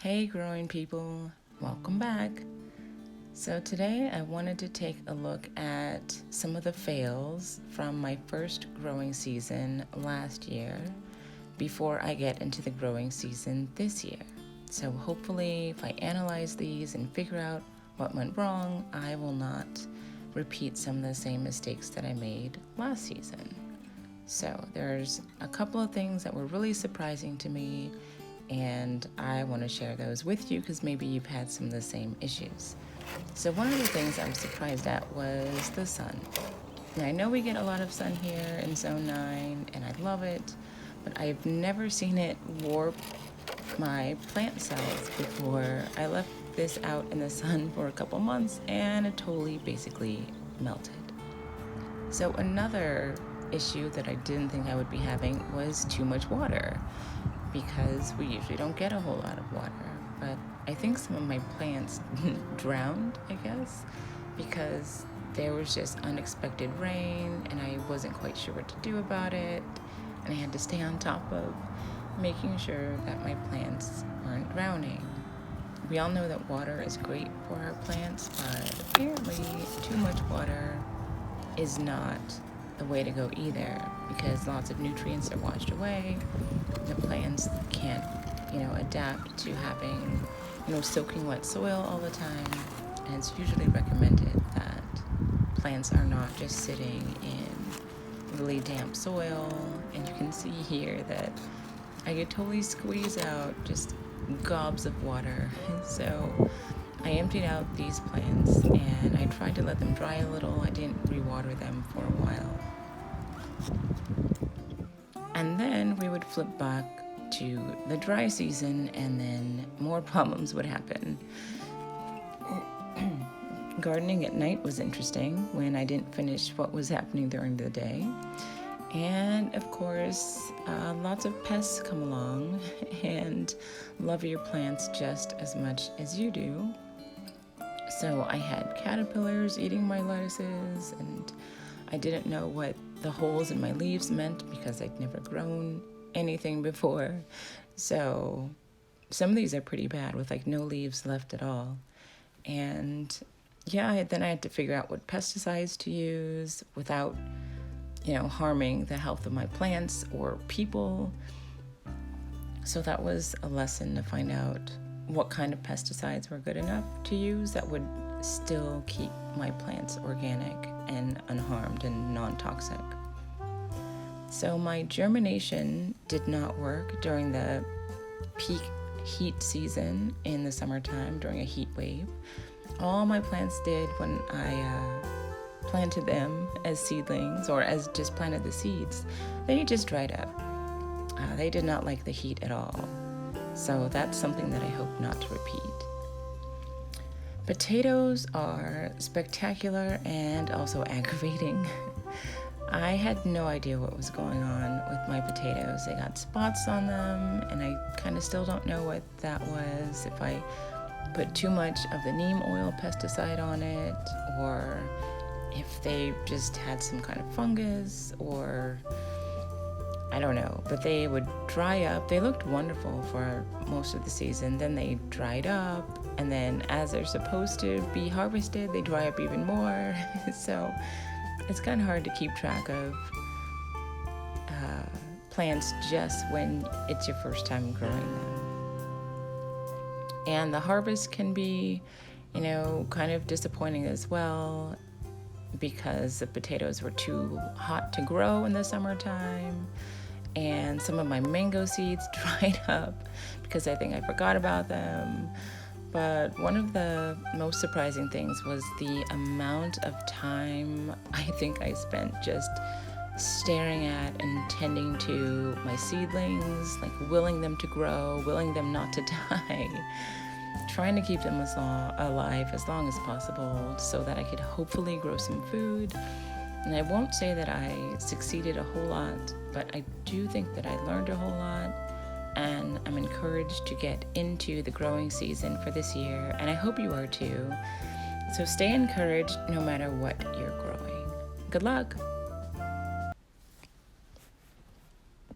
Hey growing people, welcome back. So today I wanted to take a look at some of the fails from my first growing season last year before I get into the growing season this year. So hopefully if I analyze these and figure out what went wrong, I will not repeat some of the same mistakes that I made last season. So there's a couple of things that were really surprising to me, and I want to share those with you because maybe you've had some of the same issues. So one of the things I was surprised at was the sun. Now I know we get a lot of sun here in Zone 9 and I love it, but I've never seen it warp my plant cells before. I left this out in the sun for a couple months and it totally basically melted. So another issue that I didn't think I would be having was too much water, because we usually don't get a whole lot of water. But I think some of my plants drowned, I guess, because there was just unexpected rain and I wasn't quite sure what to do about it. And I had to stay on top of making sure that my plants weren't drowning. We all know that water is great for our plants, but apparently too much water is not the way to go either, because lots of nutrients are washed away. The plants can't, adapt to having, soaking wet soil all the time. And it's usually recommended that plants are not just sitting in really damp soil. And you can see here that I could totally squeeze out just gobs of water. So I emptied out these plants and I tried to let them dry a little. I didn't rewater them for a while. And then we would flip back to the dry season and then more problems would happen. Gardening at night was interesting when I didn't finish what was happening during the day. And of course, lots of pests come along and love your plants just as much as you do. So I had caterpillars eating my lettuces, and I didn't know what the holes in my leaves meant because I'd never grown anything before. So some of these are pretty bad with like no leaves left at all. And then I had to figure out what pesticides to use without, harming the health of my plants or people. So that was a lesson to find out what kind of pesticides were good enough to use that would still keep my plants organic and unharmed and non-toxic. So my germination did not work during the peak heat season in the summertime during a heat wave. All my plants did when I planted them as seedlings or as just planted the seeds, they just dried up. They did not like the heat at all. So that's something that I hope not to repeat. Potatoes are spectacular and also aggravating. I had no idea what was going on with my potatoes. They got spots on them, and I kind of still don't know what that was. If I put too much of the neem oil pesticide on it, or if they just had some kind of fungus, or I don't know, but they would dry up. They looked wonderful for most of the season. Then they dried up, and then as they're supposed to be harvested, they dry up even more. So it's kind of hard to keep track of plants just when it's your first time growing them. And the harvest can be, kind of disappointing as well, because the potatoes were too hot to grow in the summertime. And some of my mango seeds dried up because I think I forgot about them. But one of the most surprising things was the amount of time I think I spent just staring at and tending to my seedlings, like willing them to grow, willing them not to die, trying to keep them alive as long as possible so that I could hopefully grow some food. And I won't say that I succeeded a whole lot, but I do think that I learned a whole lot, and I'm encouraged to get into the growing season for this year, and I hope you are too. So stay encouraged no matter what you're growing. Good luck!